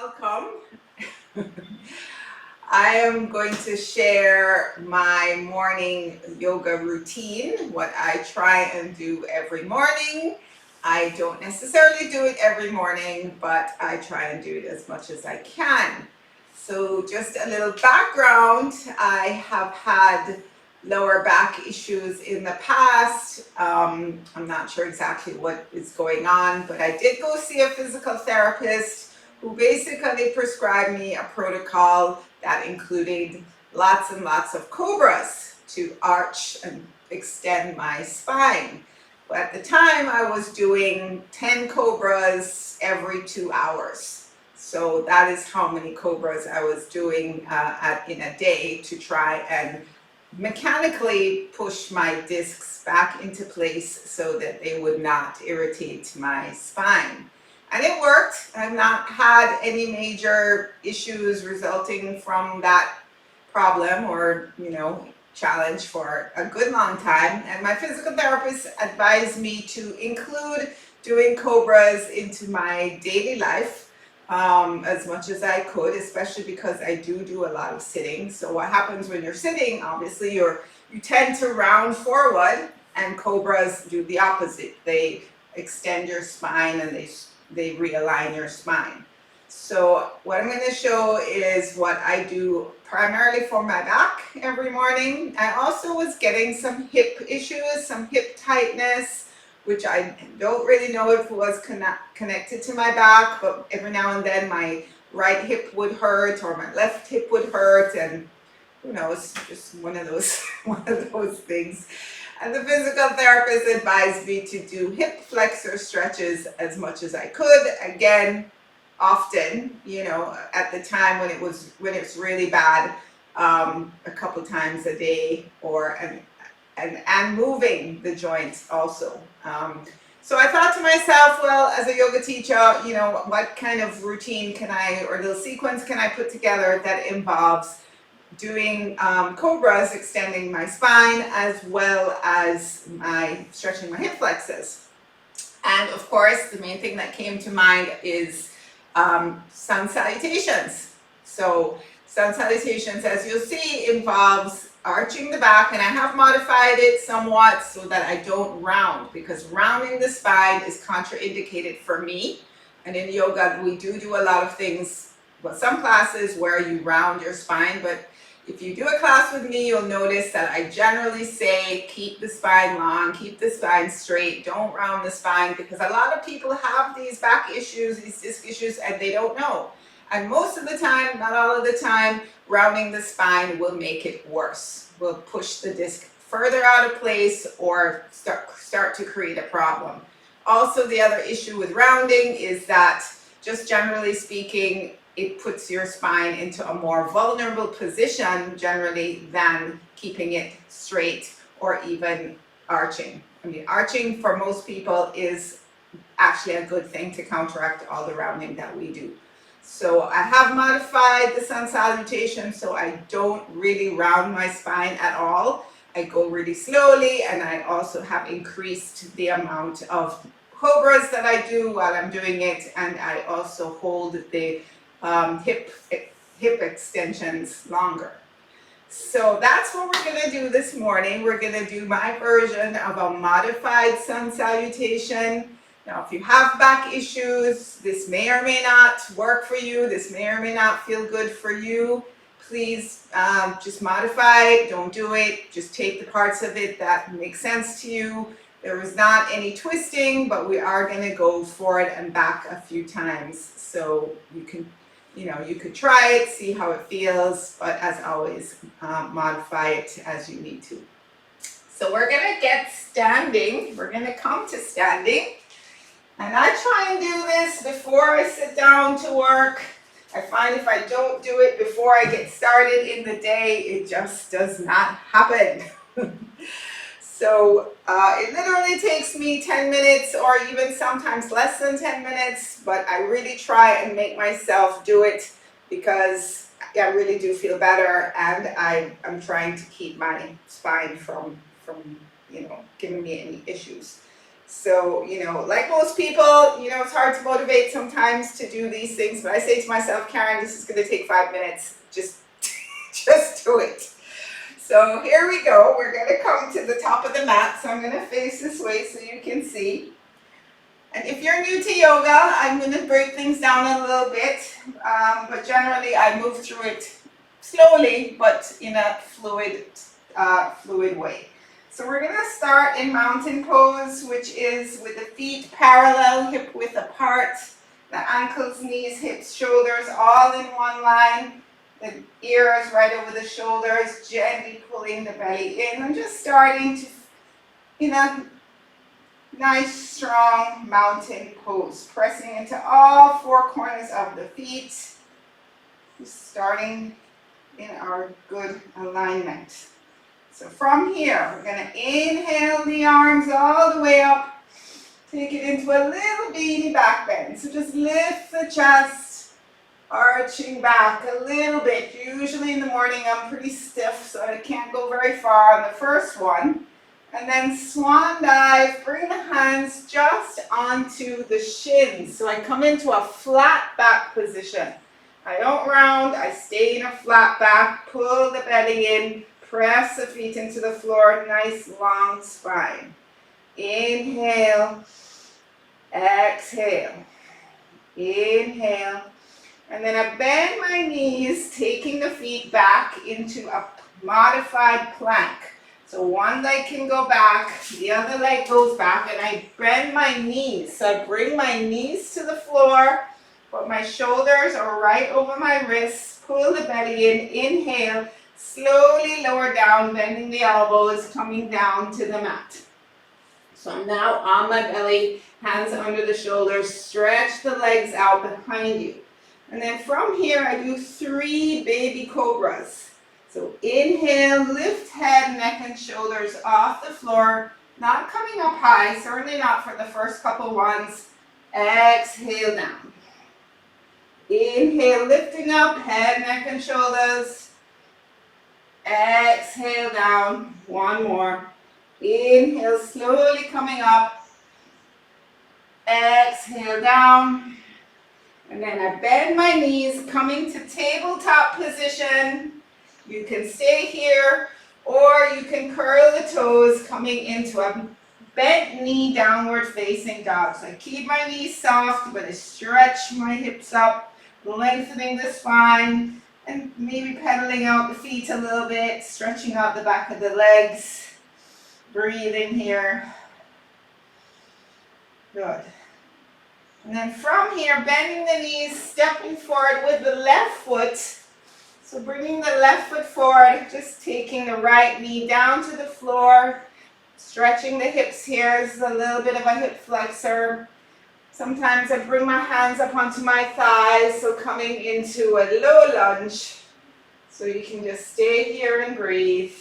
welcome. I am going to share my morning yoga routine, what I try and do every morning. I don't necessarily do it every morning, but I try and do it as much as I can. So just a little background, I have had lower back issues in the past. I'm not sure exactly what is going on, but I did go see a physical therapist who basically prescribed me a protocol that included lots and lots of cobras to arch and extend my spine. But at the time I was doing 10 cobras every 2 hours. So that is how many cobras I was doing in a day to try and mechanically push my discs back into place so that they would not irritate my spine. And it worked. I've not had any major issues resulting from that problem or, challenge for a good long time. And my physical therapist advised me to include doing cobras into my daily life as much as I could, especially because I do a lot of sitting. So what happens when you're sitting, obviously you tend to round forward, and cobras do the opposite. They extend your spine and they realign your spine. So what I'm going to show is what I do primarily for my back every morning. I also was getting some hip issues, some hip tightness, which I don't really know if it was connected to my back, but every now and then my right hip would hurt or my left hip would hurt, and who knows, just one of those things. And the physical therapist advised me to do hip flexor stretches as much as I could. Again, often, at the time when it was really bad, a couple times a day, and moving the joints also. So I thought to myself, well, as a yoga teacher, what kind of routine or little sequence can I put together that involves doing cobras, extending my spine, as well as stretching my hip flexors. And of course, the main thing that came to mind is sun salutations. So sun salutations, as you'll see, involves arching the back, and I have modified it somewhat so that I don't round, because rounding the spine is contraindicated for me. And in yoga, we do a lot of things, some classes where you round your spine, but if you do a class with me, you'll notice that I generally say keep the spine long, keep the spine straight, don't round the spine, because a lot of people have these back issues, these disc issues, and they don't know. And most of the time, not all of the time, rounding the spine will make it worse, will push the disc further out of place or start to create a problem. Also, the other issue with rounding is that, just generally speaking, it puts your spine into a more vulnerable position generally than keeping it straight or even arching. I mean, arching for most people is actually a good thing to counteract all the rounding that we do. So I have modified the sun salutation so I don't really round my spine at all. I go really slowly, and I also have increased the amount of cobras that I do while I'm doing it, and I also hold the hip extensions longer. So that's what we're going to do this morning. We're going to do my version of a modified sun salutation. Now, if you have back issues, this may or may not work for you. This may or may not feel good for you. Please just modify it. Don't do it. Just take the parts of it that make sense to you. There is not any twisting, but we are going to go forward and back a few times. So you could try it, see how it feels, but as always, modify it as you need to. So we're going to get standing. We're going to come to standing. And I try and do this before I sit down to work. I find if I don't do it before I get started in the day, it just does not happen. So it literally takes me 10 minutes or even sometimes less than 10 minutes, but I really try and make myself do it because I really do feel better, and I'm trying to keep my spine from giving me any issues. So, like most people, it's hard to motivate sometimes to do these things, but I say to myself, Karen, this is going to take 5 minutes. Just do it. So here we go. We're going to come to the top of the mat. So I'm going to face this way so you can see. And if you're new to yoga, I'm going to break things down a little bit. But generally, I move through it slowly, but in a fluid way. So we're going to start in mountain pose, which is with the feet parallel, hip width apart, the ankles, knees, hips, shoulders, all in one line. The ears right over the shoulders, gently pulling the belly in. I'm just starting to, nice strong mountain pose, pressing into all four corners of the feet, just starting in our good alignment. So from here, we're going to inhale the arms all the way up, take it into a little beady back bend. So just lift the chest, arching back a little bit. Usually in the morning I'm pretty stiff, so I can't go very far on the first one. And then swan dive, bring the hands just onto the shins. So I come into a flat back position. I don't round, I stay in a flat back, pull the belly in, press the feet into the floor, nice long spine. Inhale, exhale, inhale. And then I bend my knees, taking the feet back into a modified plank. So one leg can go back, the other leg goes back, and I bend my knees. So I bring my knees to the floor, but my shoulders are right over my wrists, pull the belly in, inhale, slowly lower down, bending the elbows, coming down to the mat. So I'm now on my belly, hands under the shoulders, stretch the legs out behind you. And then from here, I do 3 baby cobras. So inhale, lift head, neck, and shoulders off the floor, not coming up high, certainly not for the first couple ones. Exhale down. Inhale, lifting up, head, neck, and shoulders. Exhale down, one more. Inhale, slowly coming up. Exhale down. And then I bend my knees, coming to tabletop position. You can stay here, or you can curl the toes, coming into a bent knee, downward facing dog. So I keep my knees soft, but I stretch my hips up, lengthening the spine, and maybe pedaling out the feet a little bit, stretching out the back of the legs. Breathing here. Good. And then from here, bending the knees, stepping forward with the left foot. So bringing the left foot forward, just taking the right knee down to the floor, stretching the hips here. This is a little bit of a hip flexor. Sometimes I bring my hands up onto my thighs, so coming into a low lunge. So you can just stay here and breathe,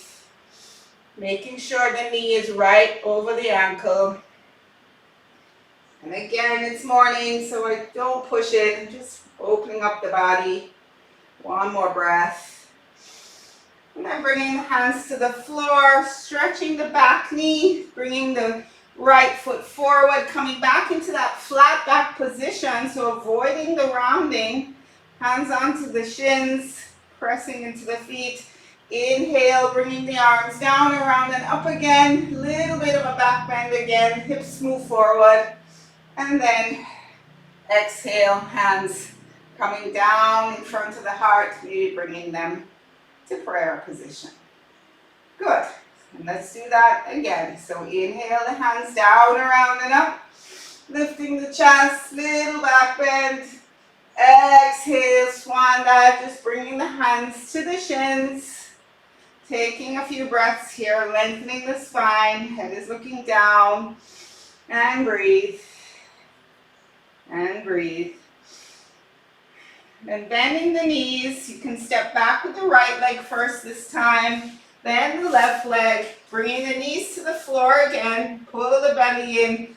making sure the knee is right over the ankle. And again, it's morning, so I don't push it. I'm just opening up the body. One more breath. And then bringing the hands to the floor, stretching the back knee, bringing the right foot forward, coming back into that flat back position, so avoiding the rounding. Hands onto the shins, pressing into the feet. Inhale, bringing the arms down, around, and up again. Little bit of a back bend again, hips move forward. And then exhale, hands coming down in front of the heart, maybe bringing them to prayer position. Good. And let's do that again. So inhale, the hands down, around, and up. Lifting the chest, little back bend. Exhale, swan dive, just bringing the hands to the shins. Taking a few breaths here, lengthening the spine. Head is looking down. And breathe. And breathe. Then bending the knees, you can step back with the right leg first this time, then the left leg, bringing the knees to the floor again, pull the belly in,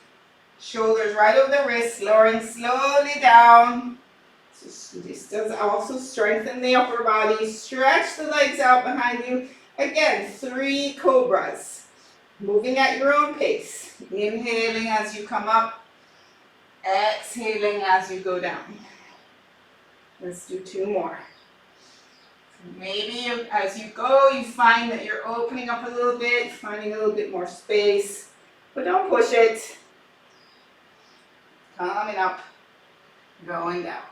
shoulders right over the wrists, lowering slowly down. So this does also strengthen the upper body, stretch the legs out behind you. Again, 3 cobras. Moving at your own pace. Inhaling as you come up, exhaling as you go down. Let's do 2 more. Maybe as you go, you find that you're opening up a little bit, finding a little bit more space, but don't push it. Coming up, going down.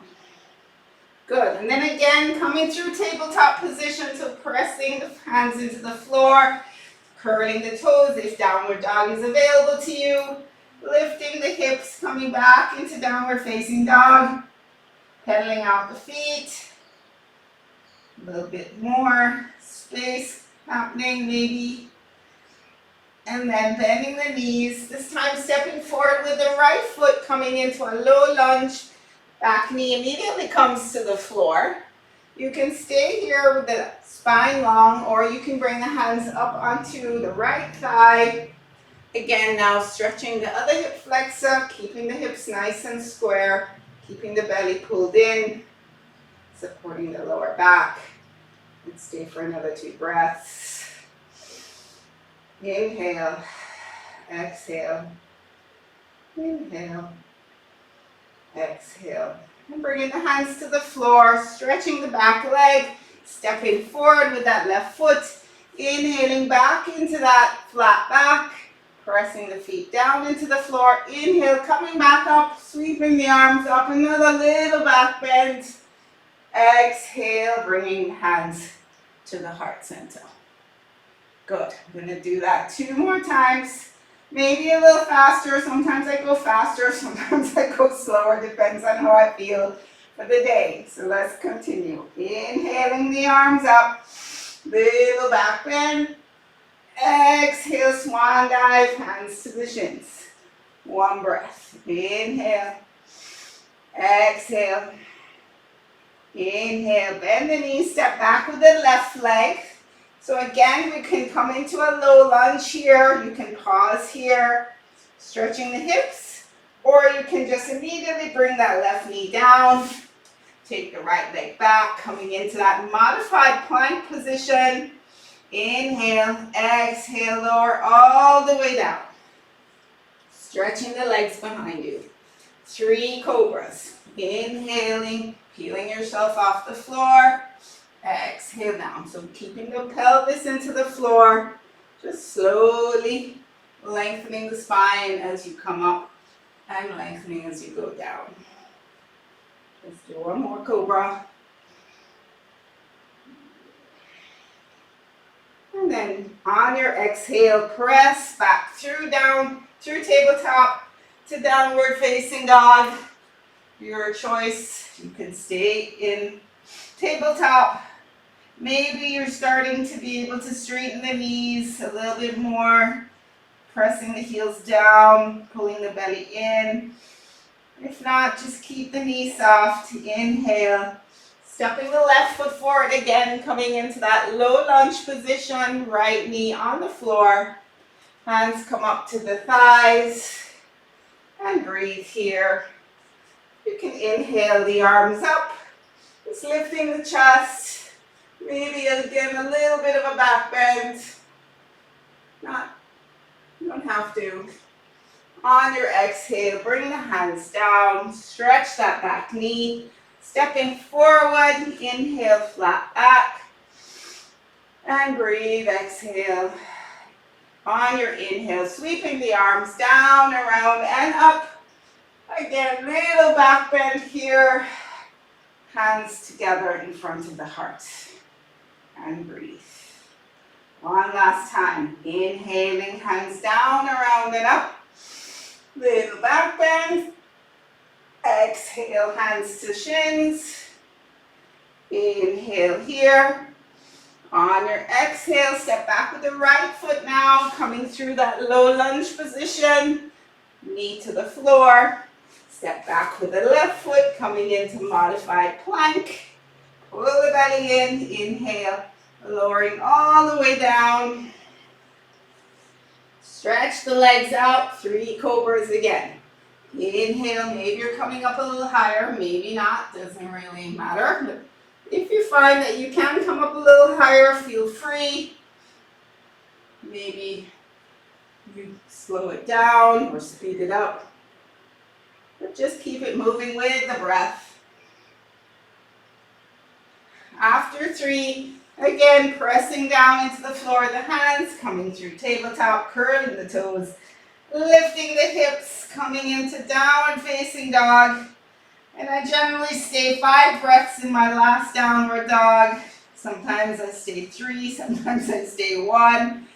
Good, and then again, coming through tabletop position, so pressing the hands into the floor, curling the toes if downward dog is available to you, lifting the hips, coming back into downward facing dog, pedaling out the feet, a little bit more space happening maybe, and then bending the knees, this time stepping forward with the right foot coming into a low lunge. Back knee immediately comes to the floor. You can stay here with the spine long, or you can bring the hands up onto the right thigh. Again, now stretching the other hip flexor, keeping the hips nice and square, keeping the belly pulled in, supporting the lower back. And stay for another 2 breaths. Inhale, exhale, inhale, exhale, and bringing the hands to the floor, stretching the back leg, stepping forward with that left foot, inhaling back into that flat back, pressing the feet down into the floor, inhale, coming back up, sweeping the arms up, another little back bend, exhale, bringing hands to the heart center. Good, I'm going to do that 2 more times. Maybe a little faster, sometimes I go faster, sometimes I go slower, depends on how I feel for the day. So let's continue. Inhaling the arms up, little back bend. Exhale, swan dive, hands to the shins. 1 breath. Inhale, exhale, inhale, bend the knees, step back with the left leg. So again, we can come into a low lunge here. You can pause here, stretching the hips, or you can just immediately bring that left knee down. Take the right leg back, coming into that modified plank position. Inhale, exhale, lower all the way down. Stretching the legs behind you. 3 cobras. Inhaling, peeling yourself off the floor. Exhale down. So keeping the pelvis into the floor, just slowly lengthening the spine as you come up and lengthening as you go down. Let's do 1 more cobra. And then on your exhale, press back through down, through tabletop to downward facing dog. Your choice. You can stay in tabletop. Maybe you're starting to be able to straighten the knees a little bit more, pressing the heels down, pulling the belly in. If not, just keep the knees soft. Inhale, stepping the left foot forward again, coming into that low lunge position, right knee on the floor. Hands come up to the thighs and breathe here. You can inhale the arms up, just lifting the chest. Maybe again a little bit of a back bend. You don't have to. On your exhale, bring the hands down, stretch that back knee, stepping forward, inhale, flat back, and breathe, exhale. On your inhale, sweeping the arms down, around, and up. Again, little back bend here, hands together in front of the heart. And breathe. 1 last time. Inhaling, hands down, around and up. Little back bend. Exhale, hands to shins. Inhale here. On your exhale, step back with the right foot now, coming through that low lunge position. Knee to the floor. Step back with the left foot, coming into modified plank. Pull the belly in, inhale, lowering all the way down. Stretch the legs out, 3 cobras again. Inhale, maybe you're coming up a little higher, maybe not, doesn't really matter. But if you find that you can come up a little higher, feel free. Maybe You slow it down or speed it up, but just keep it moving with the breath. After 3, again, pressing down into the floor, the hands coming through tabletop, curling the toes, lifting the hips, coming into downward facing dog. And I generally stay 5 breaths in my last downward dog. Sometimes I stay 3, sometimes I stay 1.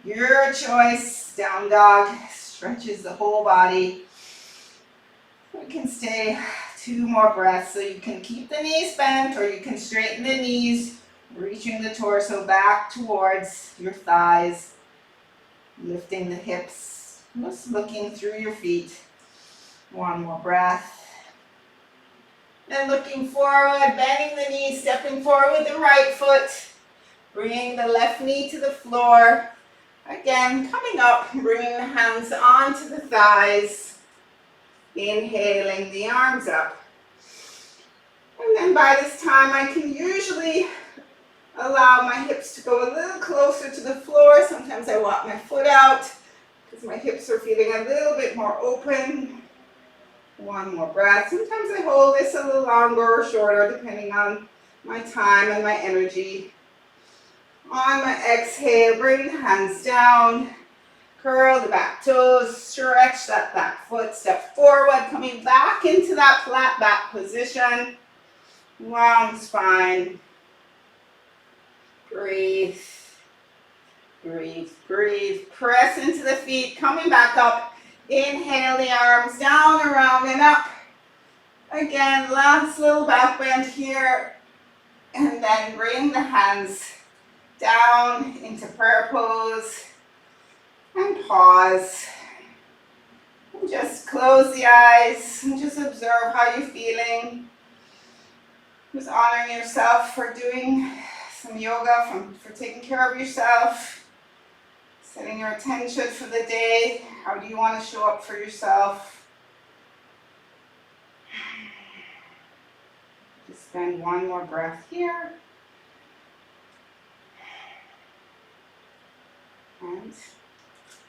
Your choice. Down dog stretches the whole body. We can stay 2 more breaths, so you can keep the knees bent or you can straighten the knees, reaching the torso back towards your thighs, lifting the hips, just looking through your feet. 1 more breath. And looking forward, bending the knees, stepping forward with the right foot, bringing the left knee to the floor. Again, coming up, bringing the hands onto the thighs, inhaling the arms up. And then by this time, I can usually allow my hips to go a little closer to the floor. Sometimes I walk my foot out because my hips are feeling a little bit more open. 1 more breath. Sometimes I hold this a little longer or shorter depending on my time and my energy. On my exhale, bring the hands down, curl the back toes, stretch that back foot, step forward, coming back into that flat back position. Long spine. Breathe, breathe, breathe. Press into the feet, coming back up. Inhale the arms down, around, and up. Again, last little back bend here. And then bring the hands down into prayer pose. And pause. And just close the eyes and just observe how you're feeling. Just honoring yourself for doing some yoga, for taking care of yourself. Setting your intention for the day. How do you want to show up for yourself? Just spend 1 more breath here.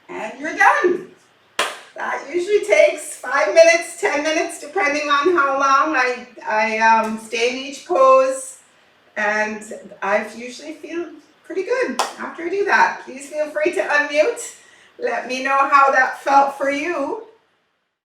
And you're done. That usually takes 5 minutes, 10 minutes, depending on how long I stay in each pose. And I usually feel pretty good after I do that. Please feel free to unmute. Let me know how that felt for you.